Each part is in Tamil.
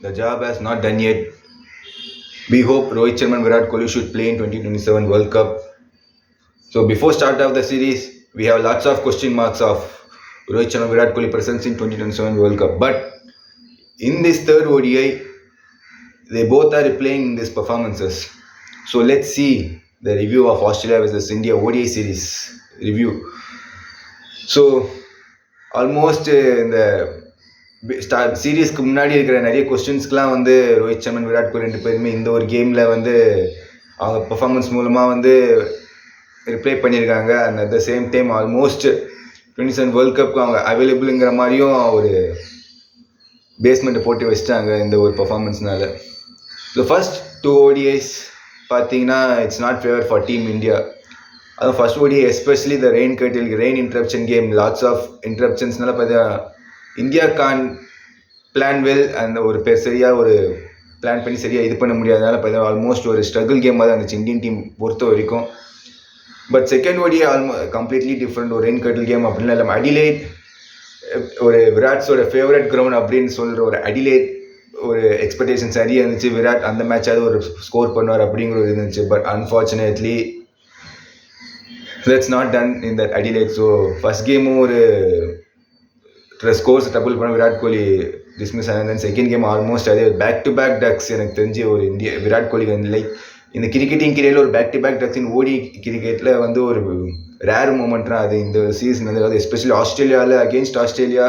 The job has not done yet. We hope Rohit Sharma and Virat Kohli should play in 2027 World Cup. So before start of the series, we have lots of question marks of Rohit Sharma and Virat Kohli presence in 2027 World Cup. But in this third ODI, they both are replaying these performances. So let's see the review of Australia versus India ODI series review. So almost இந்த சீரீஸ்க்கு முன்னாடி இருக்கிற நிறைய கொஸ்டின்ஸ்க்கெலாம் வந்து ரோஹித் சர்மா விராட் கோலி 2 பேருமே இந்த ஒரு கேமில் வந்து அவங்க பெர்ஃபார்மன்ஸ் மூலமாக வந்து ரிப்ளை பண்ணியிருக்காங்க. And at the same time almost 27 world கப்புக்கு அவங்க அவைலபிளுங்கிற மாதிரியும் ஒரு பேஸ்மெண்ட்டை போட்டு வச்சிட்டாங்க இந்த ஒரு பெர்ஃபார்மன்ஸ்னால. ஸோ ஃபர்ஸ்ட் 2 ODIs பார்த்தீங்கன்னா it's not favour for team India. அதுவும் first ODI especially the rain interruption game, lots of இன்டரப்ஷன்ஸ்னால பார்த்தா இந்தியா கான் பிளான் வெல். அந்த ஒரு சரியாக ஒரு பிளான் பண்ணி சரியாக இது பண்ண முடியாதனால பார்த்தா ஆல்மோஸ்ட் ஒரு ஸ்ட்ரகிள் கேமாக தான் இருந்துச்சு இந்தியன் டீம் பொறுத்த வரைக்கும். But second ODI completely different. ஒரு ரெயின் கட்டில் கேம் அப்படின்னா இல்லாமல் அடிலேட், ஒரு விராட்ஸோட ஃபேவரட் கிரவுண்ட் அப்படின்னு சொல்கிற ஒரு அடிலேட் ஒரு எக்ஸ்பெக்டேஷன் சரியாக இருந்துச்சு. விராட் அந்த மேட்சாவது ஒரு ஸ்கோர் பண்ணுவார் அப்படிங்கிற ஒரு இருந்துச்சு. But unfortunately that's not done in that Adelaide. So first game ஒரு ஸ்கோர்ஸ் டபுள் பண்ண விராட் கோலி டிஸ்மிஸ் ஆனது. தென் செகண்ட் கேம் ஆல்மோஸ்ட் அதே பேக் டு பேக் டக்ஸ். எனக்கு தெரிஞ்சு ஒரு இந்தியா விராட் கோலி வந்து லைக் இந்த கிரிக்கெட்டிங் கிரியரில் ஒரு பேக் டு பேக் டக்ஸ் இன் ஓடி கிரிக்கெட்டில் வந்து ஒரு ரேர் மூமெண்ட்னா அது இந்த சீசன் வந்து. அது எஸ்பெஷலி ஆஸ்திரேலியாவில் அகெயின்ஸ்ட் ஆஸ்திரேலியா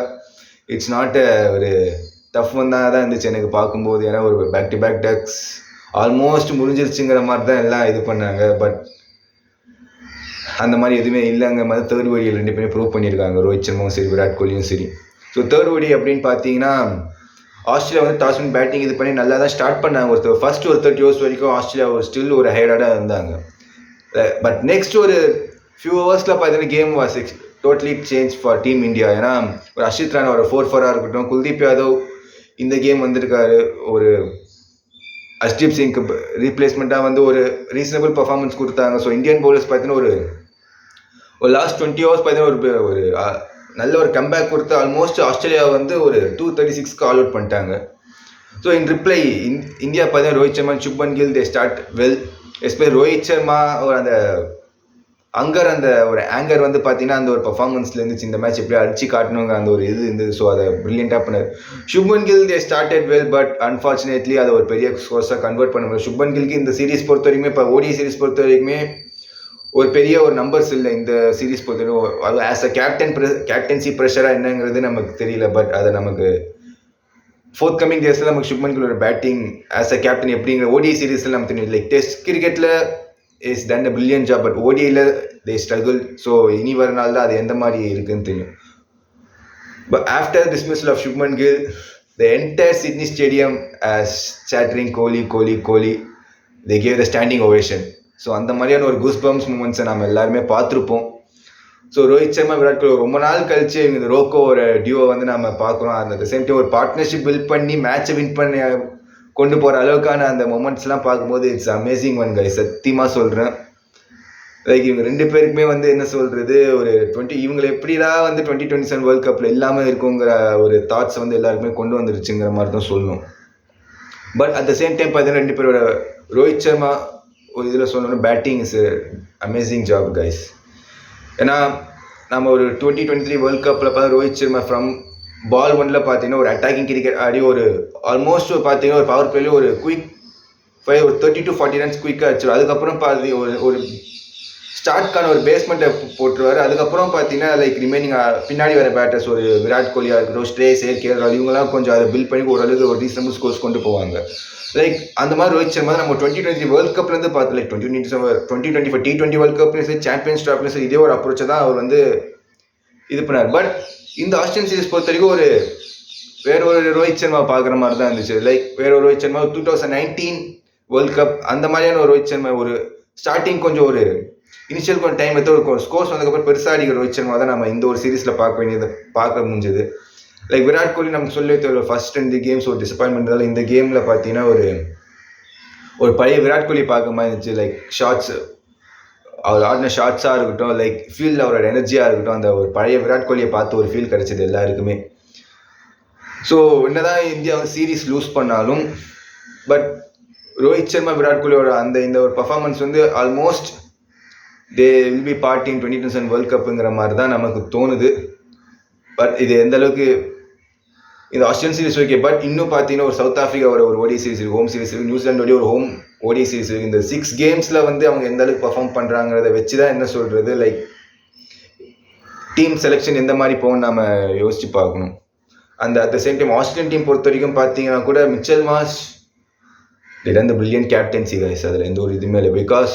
இட்ஸ் நாட் ஒரு டஃப் வந்தால் தான் இருந்துச்சு எனக்கு பார்க்கும்போது. ஏன்னா ஒரு back to back ducks almost முடிஞ்சிருச்சுங்கிற மாதிரி தான் எல்லாம் இது பண்ணாங்க. பட் அந்த மாதிரி எதுவுமே இல்லைங்கிற மாதிரி தேர்ட் ODI 2 பேரும் ப்ரூவ் பண்ணியிருக்காங்க, ரோஹித் சர்மாவும் சரி விராட் கோலியும் சரி. ஸோ தேர்ட் ODI அப்படின்னு பார்த்தீங்கன்னா ஆஸ்திரேலியா வந்து டாஸ் பண்ணி பேட்டிங் இது பண்ணி நல்லா தான் ஸ்டார்ட் பண்ணாங்க. ஒரு ஃபர்ஸ்ட் ஒரு 30 overs வரைக்கும் ஆஸ்திரேலியா ஒரு ஸ்டில் ஒரு ஹைடாக இருந்தாங்க. பட் நெக்ஸ்ட் ஒரு ஃபியூ ஹவர்ஸில் பார்த்தீங்கன்னா game was totally change for team India. ஏன்னா ஒரு அர்ஷித் ராணா ஒரு 4-4 இருக்கட்டும், குல்தீப் யாதவ் இந்த கேம் வந்திருக்காரு, ஒரு அஷ்தீப் சிங்க்கு ரீப்ளேஸ்மெண்ட்டாக வந்து ஒரு ரீசனபிள் பர்ஃபார்மன்ஸ் கொடுத்தாங்க. ஸோ இந்தியன் பவுலர்ஸ் பார்த்தீங்கன்னா ஒரு லாஸ்ட் 20 hours பார்த்தீங்கன்னா ஒரு நல்ல ஒரு கம்பேக் கொடுத்து ஆல்மோஸ்ட் ஆஸ்திரேலியா வந்து ஒரு 236 ஆல் அவுட் பண்ணிட்டாங்க. ஸோ இன் ரிப்ளை இந்தியா பார்த்தீங்கன்னா Rohit Sharma, Shubman Gill they start well. Especially Rohit Sharma ஒரு அந்த அந்த ஒரு ஆங்கர் வந்து பார்த்தீங்கன்னா அந்த ஒரு பர்ஃபார்மன்ஸில் இருந்துச்சு. இந்த மேட்ச் எப்படி அடிச்சு காட்டணுங்க அந்த ஒரு இது இருந்தது. ஸோ அதை ப்ரில்லியண்டாக பண்ணார். Shubman Gill they started well. But unfortunately அதை ஒரு பெரிய ஸ்கோர்ஸாக கன்வெர்ட் பண்ண முடியும். சுப்மன் கில்க்கு இந்த சீரீஸ் பொறுத்த வரைக்குமே, இப்போ ODI சீரீஸ் பொறுத்த வரைக்குமே ஒரு பெரிய ஒரு நம்பர்ஸ் இல்லை இந்த சீரீஸ் பொறுத்த வரைக்கும். அது ஆஸ் அ கேப்டன்சி ப்ரெஷராக என்னங்கிறது நமக்கு தெரியல. பட் அதை நமக்கு ஃபோர்த் கமிங் டேஸில் நமக்கு சுப்மன் கில் ஒரு பேட்டிங் ஆஸ் அ கேப்டன் எப்படிங்கிற ODI சீரீஸில் நமக்கு தெரியும். லைக் டெஸ்ட் கிரிக்கெட்டில் is done a brilliant job. But ODIயில் தே ஸ்ட்ரகிள். ஸோ இனி வர நாள் தான் அது எந்த மாதிரி இருக்குன்னு தெரியும். But after dismissal of Shubman Gill, the entire Sydney stadium as சாட்டரிங் Kohli Kohli Kohli. They gave the standing ovation. So அந்த மாதிரியான ஒரு கூஸ் பம்ப்ஸ் மூமெண்ட்ஸை நம்ம எல்லாருமே பார்த்துருப்போம். ஸோ ரோஹித் சர்மா விராட் கோலி ரொம்ப நாள் கழிச்சு இந்த ரோக்கோ ஒரு டியூவை வந்து நம்ம பார்க்குறோம். அந்த சேம் டைம் ஒரு பார்ட்னர்ஷிப் பில்ட் பண்ணி மேட்சை வின் பண்ணி கொண்டு போகிற அளவுக்கான அந்த மொமெண்ட்ஸ்லாம் பார்க்கும்போது இட்ஸ் அமேசிங் ஒன் கை. சத்தியமாக சொல்கிறேன். லைக் இவங்க 2 பேருக்குமே வந்து என்ன சொல்கிறது, ஒரு இவங்களை எப்படிலாம் வந்து 2027 வேர்ல்ட் கப்பில் இல்லாமல் இருக்குங்கிற ஒரு தாட்ஸ் வந்து எல்லாருக்குமே கொண்டு வந்துருச்சுங்கிற மாதிரி தான் சொல்லணும். But at the same time பார்த்தீங்கன்னா 2 பேரோட ரோஹித் சர்மா ஒரு இதில் சொல்லணும், batting is amazing job guys. ஏன்னா நம்ம ஒரு 2023 வேர்ல்ட் கப்பில் பார்த்தா ரோஹித் சர்மா ஃப்ரம் பால் 1ல் பார்த்தீங்கன்னா ஒரு அட்டாக்கிங் கிரிக்கெட் ஆடி ஒரு ஆல்மோஸ்ட் பார்த்தீங்கன்னா ஒரு பவர் பிளேல ஒரு குயிக் ஒரு 30 to 40 ரன்ஸ் குயிக்காக அடிச்சிடும். அதுக்கப்புறம் பார்த்து ஒரு ஸ்டார்ட்கான ஒரு பேஸ்மெண்ட்டை போட்டுருவார். அதுக்கப்புறம் பார்த்தீங்கன்னா லைக் ரிமைனிங் பின்னாடி வர பேட்டர்ஸ் ஒரு விராட் கோலியாக இருக்கட்டும், ஸ்ட்ரேஸ், கேஎல் இவங்கெல்லாம் கொஞ்சம் அதை பில்ட் பண்ணி ஓரளவுக்கு ஒரு ரீசனபிள் ஸ்கோர்ஸ் கொண்டு போவாங்க. லைக் அந்த மாதிரி ரோஹித் சர்மா நம்ம 2023 வேர்ல்ட் கப்லேருந்து பார்த்து லைக் 2024 T20 வேர்ல்ட் கப்லேயும் சரி, சாம்பியன்ஸ் ட்ராஃபிலையும் சரி, இதே ஒரு அப்ரோச்சை தான் அவர் வந்து இது பண்ணார். பட் இந்த ஆஸ்திரேலியன் சீரிஸ் பொறுத்த வரைக்கும் ஒரு வேற ஒரு ரோஹித் சர்மா பார்க்குற மாதிரி தான் இருந்துச்சு. லைக் வேற ஒரு ரோஹித் சர்மா 2019 வேர்ல்ட் கப் அந்த மாதிரியான ஒரு ரோஹித் சர்மா ஒரு ஸ்டார்டிங் கொஞ்சம் ஒரு இனிஷியல் கொஞ்சம் டைம் எடுத்து ஒரு ஸ்கோர்ஸ் வந்ததுக்கப்புறம் பெருசாக அடிக்கிற ரோஹித் சர்மா தான் நம்ம இந்த ஒரு சீரீஸில் பார்க்க முடிஞ்சது. லைக் விராட் கோலி நமக்கு சொல்லி தேவை ஃபர்ஸ்ட் 2 கேம்ஸ் ஒரு டிசப்பாயின்மெண்ட் இருந்தாலும் இந்த கேமில் பார்த்தீங்கன்னா ஒரு பழைய விராட் கோலி பார்க்க மாதிரி இருந்துச்சு. லைக் ஷார்ட்ஸ் அவர் ஆடின ஷார்ட்ஸாக இருக்கட்டும், லைக் ஃபீல்டில் அவரோட எனர்ஜியாக இருக்கட்டும், அந்த ஒரு பழைய விராட் கோலியை பார்த்து ஒரு ஃபீல் கிடைச்சது எல்லாருக்குமே. ஸோ என்னதான் இந்தியா வந்து சீரீஸ் லூஸ் பண்ணாலும் பட் ரோஹித் சர்மா விராட் கோலியோட இந்த ஒரு பர்ஃபார்மன்ஸ் வந்து almost they will be part in 2027 world கப்புங்கிற மாதிரி தான் நமக்கு தோணுது. பட் இது எந்த அளவுக்கு இந்த ஆஸ்திரேலியன் சீரிஸ் ஓகே, பட் இன்னும் பார்த்தீங்கன்னா ஒரு சவுத் ஆஃப்ரிக்காவோட ஒரு ஓடி சீரிஸ் இருக்குது, ஹோம் சீரிஸ் இருக்குது, நியூசிலாண்டோடைய ஒரு ஹோம் ஓடி சீரிஸ் இருக்குது. இந்த 6 கேம்ஸில் வந்து அவங்க எந்த அளவுக்கு பர்ஃபார்ம் பண்ணுறாங்கிறத வச்சு தான் என்ன சொல்கிறது, லைக் டீம் செலெக்ஷன் எந்த மாதிரி போகணும்னு நம்ம யோசிச்சு பார்க்கணும். At the same time Australian team பொறுத்த வரைக்கும் பார்த்தீங்கன்னா கூட மிச்சல் மார்ஷ் இந்த பிரில்லியன்ட் கேப்டன்சி கைஸ், அதில் எந்த ஒரு இதுவுமே இல்லை. பிகாஸ்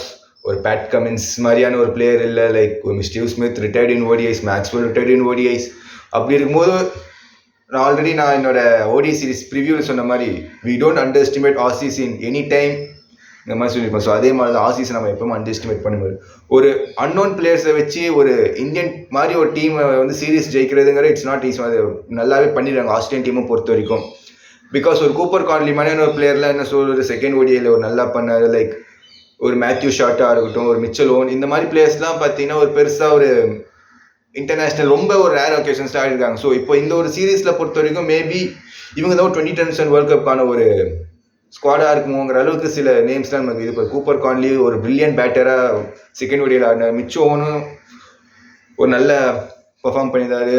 ஒரு பேட் கமின்ஸ் மாதிரியான ஒரு பிளேயர் இல்லை, லைக் ஒரு Steve Smith retired in ODIs, Maxwell retired in ODIs. அப்படி இருக்கும்போது நான் என்னோட ஓடி சீரிஸ் ப்ரிவியூவில் சொன்ன மாதிரி we don't underestimate Aussies in any time இந்த மாதிரி சொல்லியிருப்போம். ஸோ அதே மாதிரி தான் ஆசிஸ் நம்ம எப்பவுமே அண்டர் எஸ்டிமேட் பண்ணும்போது ஒரு அன்னோன் பிளேயர்ஸை வச்சு ஒரு இந்தியன் மாதிரி ஒரு டீமை வந்து சீரிஸ் ஜெயிக்கிறதுங்கிற இட்ஸ் நாட் ஈஸி. அது நல்லாவே பண்ணிடுறாங்க ஆஸ்திரேலியன் டீமும் பொறுத்த வரைக்கும். பிகாஸ் ஒரு கூப்பர் கான்லி மாதிரியான ஒரு பிளேயர்லாம் என்ன சொல்கிறது, செகண்ட் ஓடியில் ஒரு நல்லா பண்ணார், லைக் ஒரு மேத்யூ ஷாட்டாக இருக்கட்டும், ஒரு மிச்சல் ஓன், இந்த மாதிரி பிளேயர்ஸ்லாம் பார்த்தீங்கன்னா ஒரு பெருசாக ஒரு இன்டர்நேஷ்னல் ரொம்ப ஒரு ரேர் ஒகேஷன்ஸ் ஆகிருக்காங்க. ஸோ இப்போ இந்த ஒரு சீரீஸில் பொறுத்த வரைக்கும் மேபி இவங்க தான் ஒரு 2027 வேர்ல்ட் கப்புக்கான ஒரு ஸ்குவாடாக இருக்குமோங்கிற அளவுக்கு சில நேம்ஸ்லாம் நமக்கு இது. இப்போ கூப்பர் கான்லி ஒரு பிரில்லியன்ட் பேட்டராக செகண்ட் ஓடியில் ஆடின, மிச்சோனும் ஒரு நல்ல பர்ஃபார்ம் பண்ணியிருந்தாரு.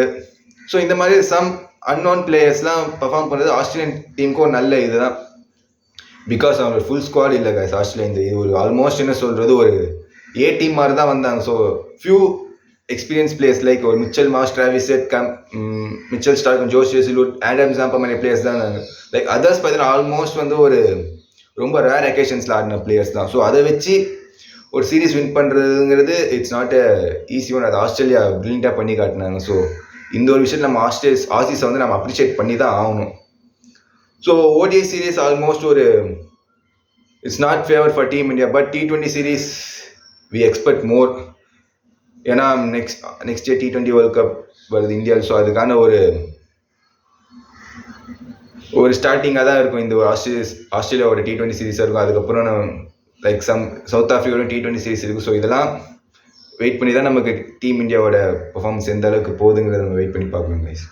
ஸோ இந்த மாதிரி சம் அன்னோன் பிளேயர்ஸ்லாம் பர்ஃபார்ம் பண்ணுறது ஆஸ்திரேலியன் டீமுக்கு ஒரு நல்ல இதுதான். பிகாஸ் அவங்க ஃபுல் ஸ்குவாட் இல்லை கைஸ் ஆஸ்திரேலியா. இந்த ஒரு ஆல்மோஸ்ட் என்ன சொல்கிறது ஒரு ஏ டீம் மாதிரி தான் வந்தாங்க. So few experience players like ஒரு Mitchell Marsh, Travis Head, Mitchell Starc, Josh Hazlewood, Adam Zampa மாதிரி பிளேயர்ஸ் தான் இருந்தாங்க. லைக் அதர்ஸ் பார்த்தீங்கன்னா ஆல்மோஸ்ட் வந்து ஒரு ரொம்ப ரேர் அக்கேஷன்ஸில் ஆடின பிளேயர்ஸ் தான். ஸோ அதை வச்சு ஒரு சீரீஸ் வின் பண்ணுறதுங்கிறது it's not a easy one. அது ஆஸ்திரேலியா பிரில்லியண்ட்டாக பண்ணி காட்டினாங்க. ஸோ இந்த ஒரு விஷயத்தில் நம்ம ஆசிஸை வந்து நம்ம அப்ரிஷியேட் பண்ணி தான் ஆகணும். ஸோ ஓடிஐ சீரீஸ் ஆல்மோஸ்ட் ஒரு it's not favour for team India, but T20 series we expect more. ஏன்னா next year T20 world cup வருது இந்தியாவில். ஸோ அதுக்கான ஒரு ஸ்டார்டிங்காக தான் இருக்கும் இந்த ஒரு ஆஸ்திரேலியாவோட T20 சீரீஸாக இருக்கும். அதுக்கப்புறம் லைக் சவுத் ஆஃப்ரிக்காவோட T20 சீரீஸ் இருக்குது. ஸோ இதெல்லாம் வெயிட் பண்ணி தான் நமக்கு டீம் இந்தியாவோட பர்ஃபார்மன்ஸ் எந்த அளவுக்கு போகுதுங்கிறத நம்ம வெயிட் பண்ணி பார்க்கணும் கைஸ்.